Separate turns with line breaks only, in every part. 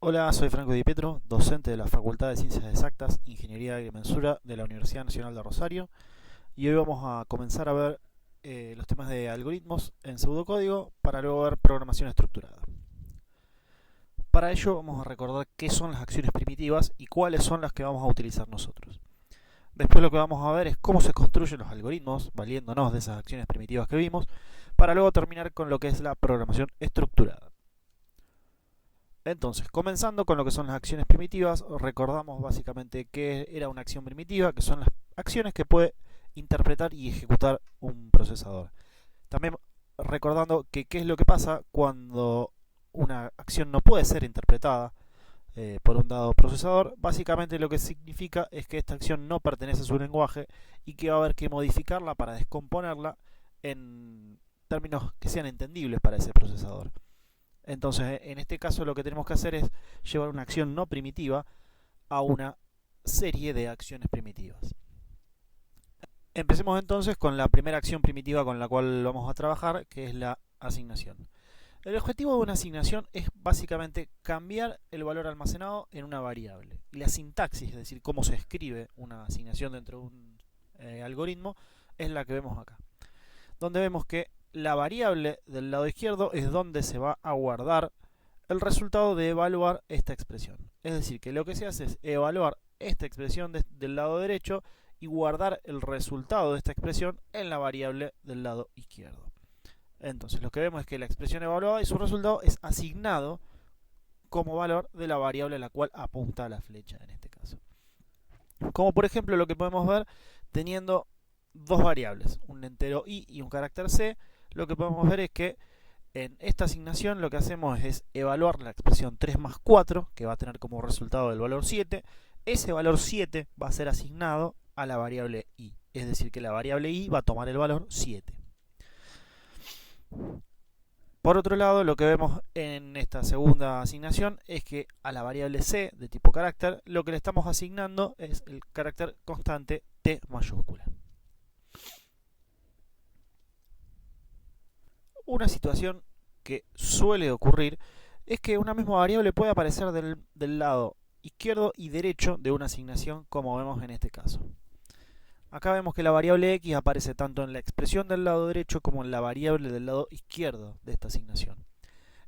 Hola, soy Franco Di Pietro, docente de la Facultad de Ciencias Exactas, Ingeniería de Agrimensura de la Universidad Nacional de Rosario, y hoy vamos a comenzar a ver los temas de algoritmos en pseudocódigo para luego ver programación estructurada. Para ello vamos a recordar qué son las acciones primitivas y cuáles son las que vamos a utilizar nosotros. Después lo que vamos a ver es cómo se construyen los algoritmos, valiéndonos de esas acciones primitivas que vimos, para luego terminar con lo que es la programación estructurada. Entonces, comenzando con lo que son las acciones primitivas, recordamos básicamente qué era una acción primitiva, que son las acciones que puede interpretar y ejecutar un procesador. También recordando que qué es lo que pasa cuando una acción no puede ser interpretada por un dado procesador. Básicamente lo que significa es que esta acción no pertenece a su lenguaje y que va a haber que modificarla para descomponerla en términos que sean entendibles para ese procesador. Entonces, en este caso lo que tenemos que hacer es llevar una acción no primitiva a una serie de acciones primitivas. Empecemos entonces con la primera acción primitiva con la cual vamos a trabajar, que es la asignación. El objetivo de una asignación es básicamente cambiar el valor almacenado en una variable. Y la sintaxis, es decir, cómo se escribe una asignación dentro de un algoritmo, es la que vemos acá. Donde vemos que la variable del lado izquierdo es donde se va a guardar el resultado de evaluar esta expresión. Es decir, que lo que se hace es evaluar esta expresión del lado derecho y guardar el resultado de esta expresión en la variable del lado izquierdo. Entonces, lo que vemos es que la expresión evaluada y su resultado es asignado como valor de la variable a la cual apunta la flecha en este caso. Como por ejemplo lo que podemos ver teniendo dos variables, un entero i y un carácter c, lo que podemos ver es que en esta asignación lo que hacemos es evaluar la expresión 3 más 4, que va a tener como resultado el valor 7. Ese valor 7 va a ser asignado a la variable i, es decir, que la variable i va a tomar el valor 7. Por otro lado, lo que vemos en esta segunda asignación es que a la variable c de tipo carácter lo que le estamos asignando es el carácter constante t mayúscula. Una situación que suele ocurrir es que una misma variable puede aparecer del lado izquierdo y derecho de una asignación, como vemos en este caso. Acá vemos que la variable x aparece tanto en la expresión del lado derecho como en la variable del lado izquierdo de esta asignación.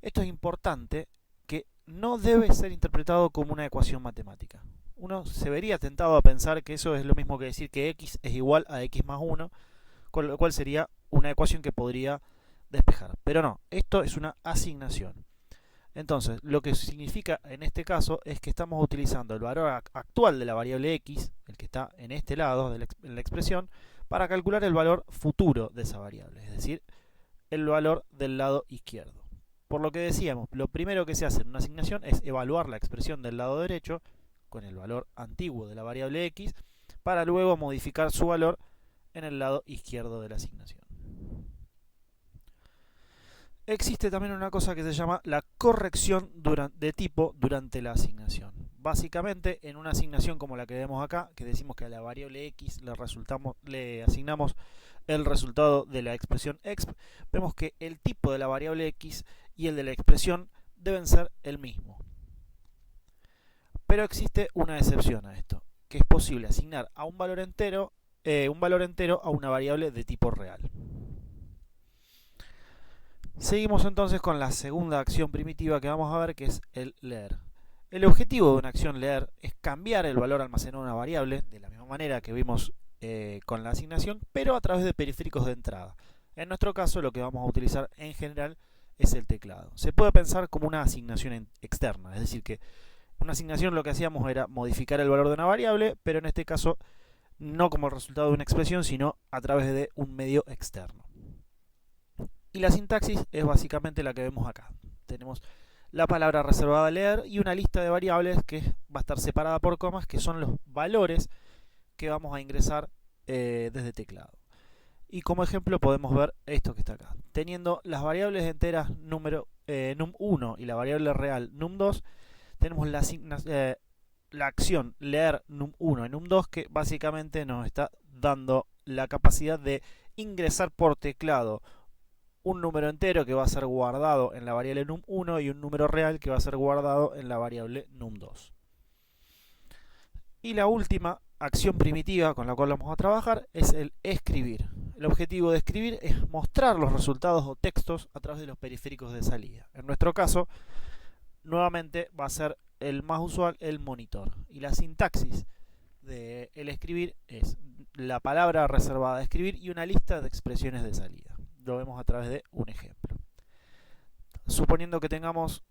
Esto es importante, que no debe ser interpretado como una ecuación matemática. Uno se vería tentado a pensar que eso es lo mismo que decir que x es igual a x más 1, con lo cual sería una ecuación que podría despejar. Pero no, esto es una asignación. Entonces, lo que significa en este caso es que estamos utilizando el valor actual de la variable x, el que está en este lado de la expresión, para calcular el valor futuro de esa variable, es decir, el valor del lado izquierdo. Por lo que decíamos, lo primero que se hace en una asignación es evaluar la expresión del lado derecho con el valor antiguo de la variable x, para luego modificar su valor en el lado izquierdo de la asignación. Existe también una cosa que se llama la corrección de tipo durante la asignación. Básicamente, en una asignación como la que vemos acá, que decimos que a la variable x le asignamos el resultado de la expresión exp, vemos que el tipo de la variable x y el de la expresión deben ser el mismo. Pero existe una excepción a esto, que es posible asignar a un valor entero a una variable de tipo real. Seguimos entonces con la segunda acción primitiva que vamos a ver, que es el leer. El objetivo de una acción leer es cambiar el valor almacenado en una variable, de la misma manera que vimos con la asignación, pero a través de periféricos de entrada. En nuestro caso lo que vamos a utilizar en general es el teclado. Se puede pensar como una asignación externa, es decir, que una asignación lo que hacíamos era modificar el valor de una variable, pero en este caso no como el resultado de una expresión, sino a través de un medio externo. Y la sintaxis es básicamente la que vemos acá. Tenemos la palabra reservada a leer y una lista de variables que va a estar separada por comas, que son los valores que vamos a ingresar desde teclado. Y como ejemplo podemos ver esto que está acá. Teniendo las variables enteras num1 y la variable real num2, tenemos la acción leer num1 y num2, que básicamente nos está dando la capacidad de ingresar por teclado un número entero que va a ser guardado en la variable num1 y un número real que va a ser guardado en la variable num2. Y la última acción primitiva con la cual vamos a trabajar es el escribir. El objetivo de escribir es mostrar los resultados o textos a través de los periféricos de salida. En nuestro caso, nuevamente va a ser el más usual, el monitor. Y la sintaxis del escribir es la palabra reservada a escribir y una lista de expresiones de salida. Lo vemos a través de un ejemplo. Suponiendo que tengamos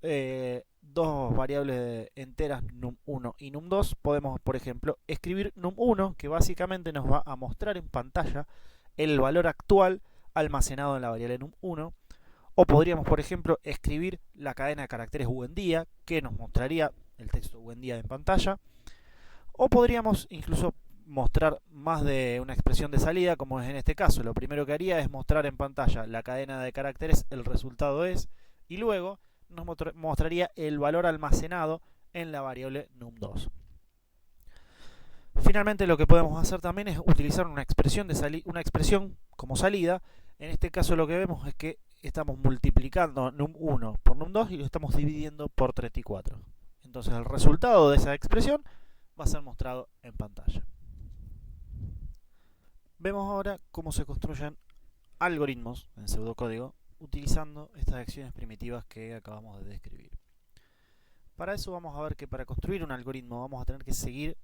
dos variables enteras num1 y num2, podemos, por ejemplo, escribir num1, que básicamente nos va a mostrar en pantalla el valor actual almacenado en la variable num1. O podríamos, por ejemplo, escribir la cadena de caracteres buen día, que nos mostraría el texto buen día en pantalla. O podríamos incluso mostrar más de una expresión de salida, como es en este caso. Lo primero que haría es mostrar en pantalla la cadena de caracteres, el resultado es, y luego nos mostraría el valor almacenado en la variable num2. Finalmente, lo que podemos hacer también es utilizar una expresión como salida. En este caso lo que vemos es que estamos multiplicando num1 por num2 y lo estamos dividiendo por 34. Entonces el resultado de esa expresión va a ser mostrado en pantalla. Vemos ahora cómo se construyen algoritmos en pseudocódigo utilizando estas acciones primitivas que acabamos de describir. Para eso vamos a ver que para construir un algoritmo vamos a tener que seguir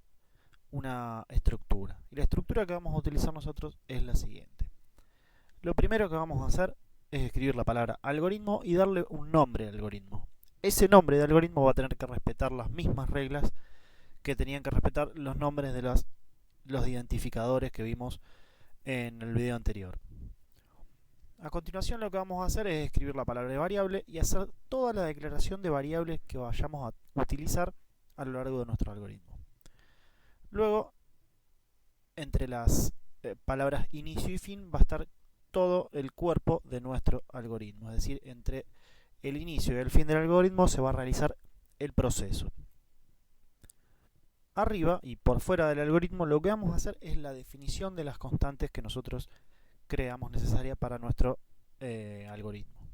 una estructura. Y la estructura que vamos a utilizar nosotros es la siguiente. Lo primero que vamos a hacer es escribir la palabra algoritmo y darle un nombre al algoritmo. Ese nombre de algoritmo va a tener que respetar las mismas reglas que tenían que respetar los nombres de los identificadores que vimos en el video anterior. A continuación lo que vamos a hacer es escribir la palabra variable y hacer toda la declaración de variables que vayamos a utilizar a lo largo de nuestro algoritmo. Luego, entre las palabras inicio y fin va a estar todo el cuerpo de nuestro algoritmo. Es decir, entre el inicio y el fin del algoritmo se va a realizar el proceso. Arriba y por fuera del algoritmo lo que vamos a hacer es la definición de las constantes que nosotros creamos necesaria para nuestro algoritmo.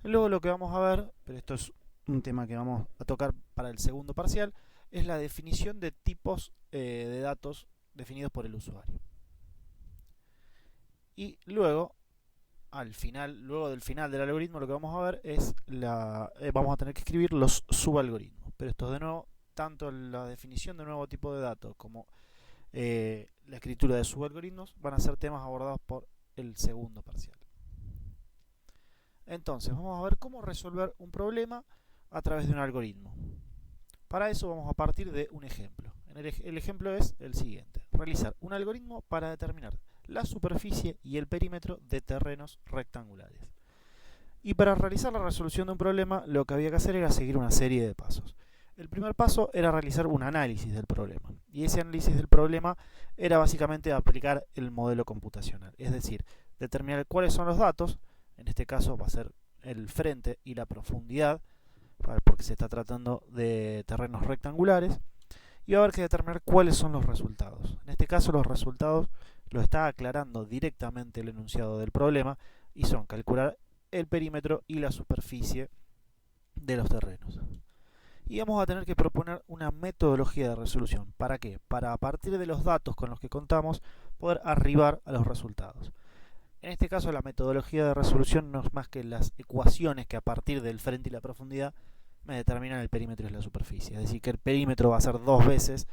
Luego lo que vamos a ver, pero esto es un tema que vamos a tocar para el segundo parcial, es la definición de tipos de datos definidos por el usuario. Y luego, luego del final del algoritmo, lo que vamos a ver es vamos a tener que escribir los subalgoritmos. Pero esto de nuevo, tanto la definición de un nuevo tipo de datos como la escritura de subalgoritmos van a ser temas abordados por el segundo parcial. Entonces, vamos a ver cómo resolver un problema a través de un algoritmo. Para eso vamos a partir de un ejemplo. El ejemplo es el siguiente: realizar un algoritmo para determinar la superficie y el perímetro de terrenos rectangulares. Y para realizar la resolución de un problema, lo que había que hacer era seguir una serie de pasos. El primer paso era realizar un análisis del problema. Y ese análisis del problema era básicamente aplicar el modelo computacional. Es decir, determinar cuáles son los datos. En este caso va a ser el frente y la profundidad, porque se está tratando de terrenos rectangulares. Y va a haber que determinar cuáles son los resultados. En este caso los resultados los está aclarando directamente el enunciado del problema y son calcular el perímetro y la superficie de los terrenos. Y vamos a tener que proponer una metodología de resolución. ¿Para qué? Para, a partir de los datos con los que contamos, poder arribar a los resultados. En este caso la metodología de resolución no es más que las ecuaciones que a partir del frente y la profundidad me determinan el perímetro y la superficie. Es decir, que el perímetro va a ser dos veces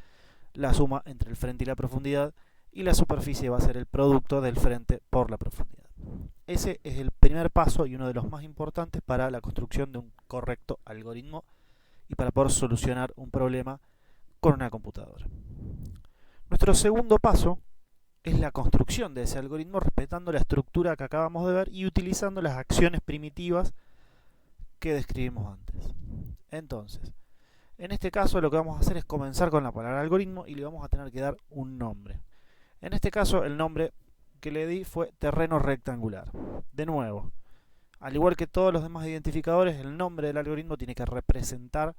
la suma entre el frente y la profundidad, y la superficie va a ser el producto del frente por la profundidad. Ese es el primer paso y uno de los más importantes para la construcción de un correcto algoritmo y para poder solucionar un problema con una computadora. Nuestro segundo paso es la construcción de ese algoritmo respetando la estructura que acabamos de ver y utilizando las acciones primitivas que describimos antes. Entonces, en este caso lo que vamos a hacer es comenzar con la palabra algoritmo y le vamos a tener que dar un nombre. En este caso el nombre que le di fue terreno rectangular. De nuevo, al igual que todos los demás identificadores, el nombre del algoritmo tiene que representar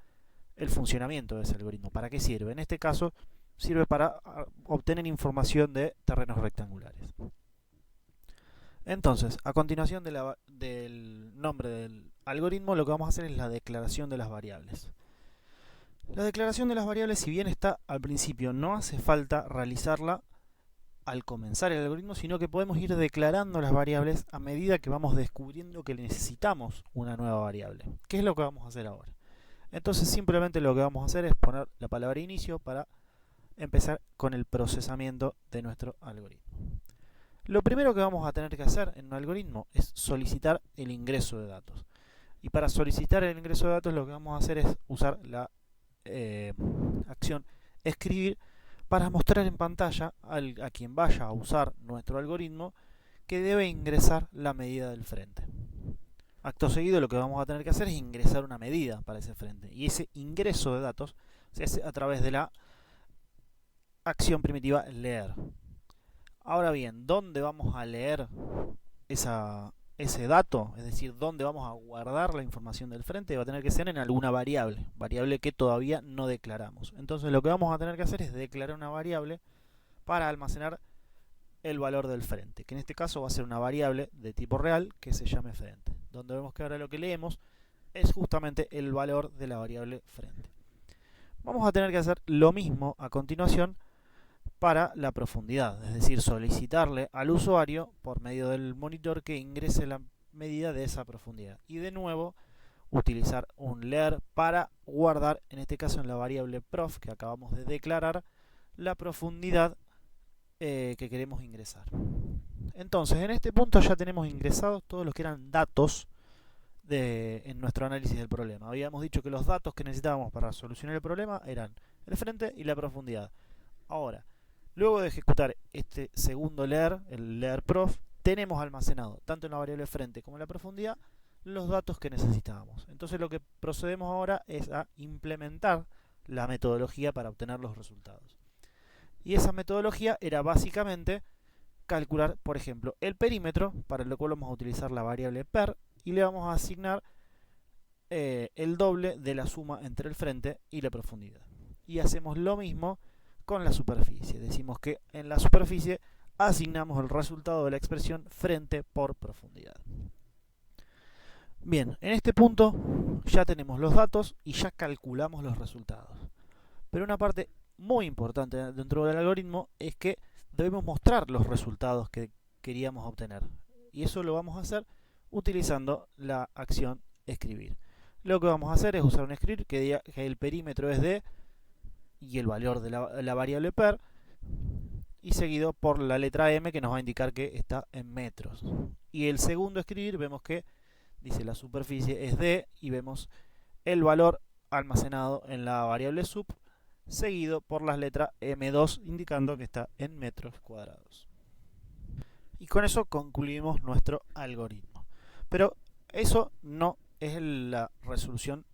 el funcionamiento de ese algoritmo. ¿Para qué sirve? En este caso sirve para obtener información de terrenos rectangulares. Entonces, a continuación de del nombre del algoritmo, lo que vamos a hacer es la declaración de las variables. La declaración de las variables, si bien está al principio, no hace falta realizarla al comenzar el algoritmo, sino que podemos ir declarando las variables a medida que vamos descubriendo que necesitamos una nueva variable. ¿Qué es lo que vamos a hacer ahora? Entonces simplemente lo que vamos a hacer es poner la palabra inicio para empezar con el procesamiento de nuestro algoritmo. Lo primero que vamos a tener que hacer en un algoritmo es solicitar el ingreso de datos. Y para solicitar el ingreso de datos lo que vamos a hacer es usar la acción escribir para mostrar en pantalla a quien vaya a usar nuestro algoritmo que debe ingresar la medida del frente. Acto seguido lo que vamos a tener que hacer es ingresar una medida para ese frente. Y ese ingreso de datos se hace a través de la acción primitiva leer. Ahora bien, ¿dónde vamos a leer ese dato? Es decir, ¿dónde vamos a guardar la información del frente? Va a tener que ser en alguna variable que todavía no declaramos. Entonces lo que vamos a tener que hacer es declarar una variable para almacenar el valor del frente, que en este caso va a ser una variable de tipo real que se llame frente, donde vemos que ahora lo que leemos es justamente el valor de la variable frente. Vamos a tener que hacer lo mismo a continuación para la profundidad, es decir, solicitarle al usuario por medio del monitor que ingrese la medida de esa profundidad. Y de nuevo, utilizar un leer para guardar, en este caso en la variable prof que acabamos de declarar, la profundidad que queremos ingresar. Entonces, en este punto ya tenemos ingresados todos los que eran datos en nuestro análisis del problema. Habíamos dicho que los datos que necesitábamos para solucionar el problema eran el frente y la profundidad. Ahora, luego de ejecutar este segundo leer, el leer prof, tenemos almacenado, tanto en la variable frente como en la profundidad, los datos que necesitábamos. Entonces lo que procedemos ahora es a implementar la metodología para obtener los resultados. Y esa metodología era básicamente calcular, por ejemplo, el perímetro, para lo cual vamos a utilizar la variable per, y le vamos a asignar el doble de la suma entre el frente y la profundidad. Y hacemos lo mismo con la superficie. Decimos que en la superficie asignamos el resultado de la expresión frente por profundidad. Bien, en este punto ya tenemos los datos y ya calculamos los resultados. Pero una parte muy importante dentro del algoritmo es que debemos mostrar los resultados que queríamos obtener. Y eso lo vamos a hacer utilizando la acción escribir. Lo que vamos a hacer es usar un script que diga que el perímetro es de y el valor de la variable per, y seguido por la letra m que nos va a indicar que está en metros. Y el segundo escribir vemos que dice la superficie es de y vemos el valor almacenado en la variable sub, seguido por la letra m2 indicando que está en metros cuadrados. Y con eso concluimos nuestro algoritmo. Pero eso no es la resolución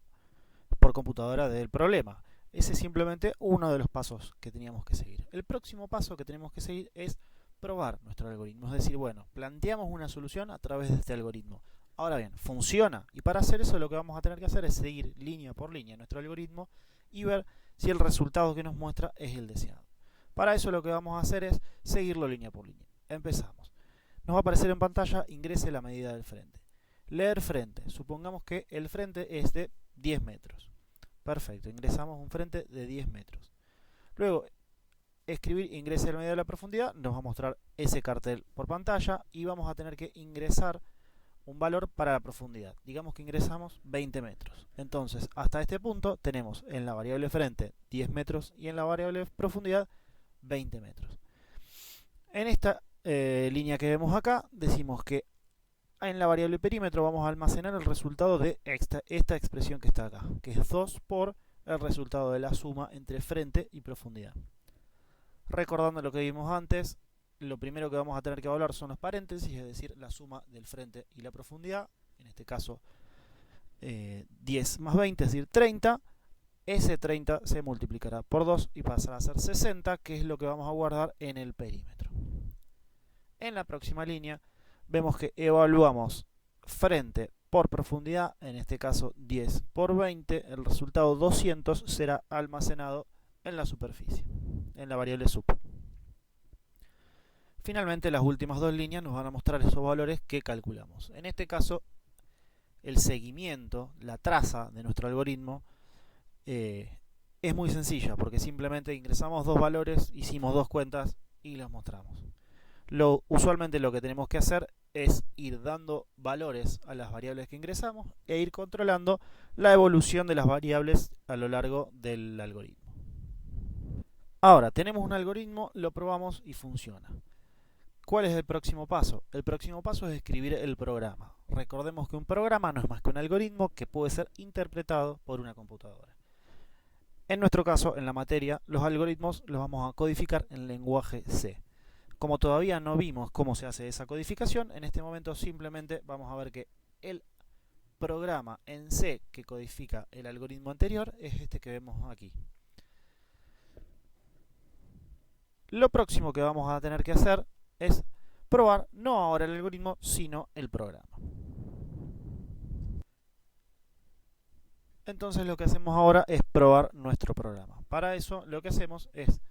por computadora del problema. Ese es simplemente uno de los pasos que teníamos que seguir. El próximo paso que tenemos que seguir es probar nuestro algoritmo. Es decir, bueno, planteamos una solución a través de este algoritmo. Ahora bien, ¿funciona? Y para hacer eso lo que vamos a tener que hacer es seguir línea por línea nuestro algoritmo y ver si el resultado que nos muestra es el deseado. Para eso lo que vamos a hacer es seguirlo línea por línea. Empezamos. Nos va a aparecer en pantalla, ingrese la medida del frente. Leer frente. Supongamos que el frente es de 10 metros. Perfecto, ingresamos un frente de 10 metros. Luego, escribir ingrese la medida de la profundidad, nos va a mostrar ese cartel por pantalla y vamos a tener que ingresar un valor para la profundidad. Digamos que ingresamos 20 metros. Entonces, hasta este punto tenemos en la variable frente 10 metros y en la variable profundidad 20 metros. En esta línea que vemos acá, decimos que en la variable perímetro vamos a almacenar el resultado de esta expresión que está acá, que es 2 por el resultado de la suma entre frente y profundidad. Recordando lo que vimos antes, lo primero que vamos a tener que evaluar son los paréntesis, es decir, la suma del frente y la profundidad, en este caso 10 más 20, es decir, 30. Ese 30 se multiplicará por 2 y pasará a ser 60, que es lo que vamos a guardar en el perímetro. En la próxima línea vemos que evaluamos frente por profundidad, en este caso 10 por 20, el resultado 200 será almacenado en la superficie, en la variable sub. Finalmente, las últimas dos líneas nos van a mostrar esos valores que calculamos. En este caso, el seguimiento, la traza de nuestro algoritmo es muy sencilla, porque simplemente ingresamos dos valores, hicimos dos cuentas y los mostramos. Usualmente lo que tenemos que hacer es ir dando valores a las variables que ingresamos e ir controlando la evolución de las variables a lo largo del algoritmo. Ahora, tenemos un algoritmo, lo probamos y funciona. ¿Cuál es el próximo paso? El próximo paso es escribir el programa. Recordemos que un programa no es más que un algoritmo que puede ser interpretado por una computadora. En nuestro caso, en la materia, los algoritmos los vamos a codificar en lenguaje C. Como todavía no vimos cómo se hace esa codificación, en este momento simplemente vamos a ver que el programa en C que codifica el algoritmo anterior es este que vemos aquí. Lo próximo que vamos a tener que hacer es probar no ahora el algoritmo, sino el programa. Entonces lo que hacemos ahora es probar nuestro programa. Para eso lo que hacemos es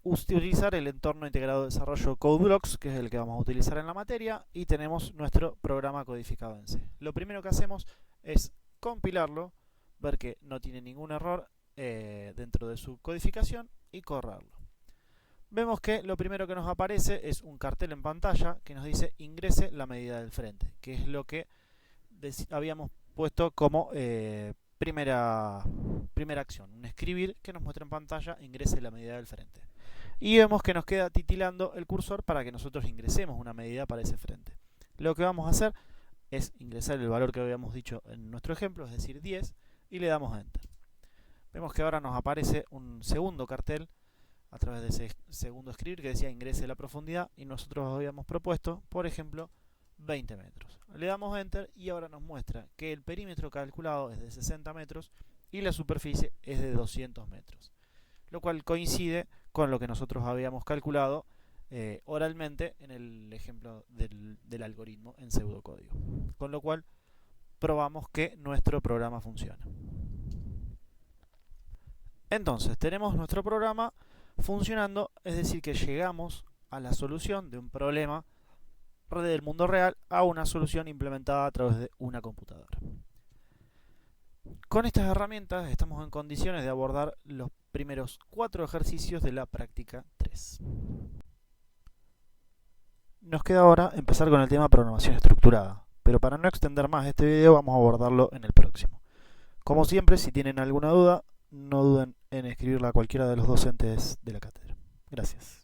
utilizar el entorno integrado de desarrollo CodeBlocks, que es el que vamos a utilizar en la materia, y tenemos nuestro programa codificado en C. Lo primero que hacemos es compilarlo, ver que no tiene ningún error dentro de su codificación y correrlo. Vemos que lo primero que nos aparece es un cartel en pantalla que nos dice ingrese la medida del frente, que es lo que habíamos puesto como primera acción, un escribir que nos muestra en pantalla ingrese la medida del frente. Y vemos que nos queda titilando el cursor para que nosotros ingresemos una medida para ese frente. Lo que vamos a hacer es ingresar el valor que habíamos dicho en nuestro ejemplo, es decir 10, y le damos a Enter. Vemos que ahora nos aparece un segundo cartel a través de ese segundo escribir que decía ingrese la profundidad y nosotros habíamos propuesto, por ejemplo, 20 metros. Le damos Enter y ahora nos muestra que el perímetro calculado es de 60 metros y la superficie es de 200 metros, lo cual coincide con lo que nosotros habíamos calculado oralmente en el ejemplo del algoritmo en pseudocódigo. Con lo cual probamos que nuestro programa funciona. Entonces tenemos nuestro programa funcionando, es decir que llegamos a la solución de un problema del mundo real a una solución implementada a través de una computadora. Con estas herramientas estamos en condiciones de abordar los primeros 4 ejercicios de la práctica 3. Nos queda ahora empezar con el tema programación estructurada, pero para no extender más este video vamos a abordarlo en el próximo. Como siempre, si tienen alguna duda, no duden en escribirla a cualquiera de los docentes de la cátedra. Gracias.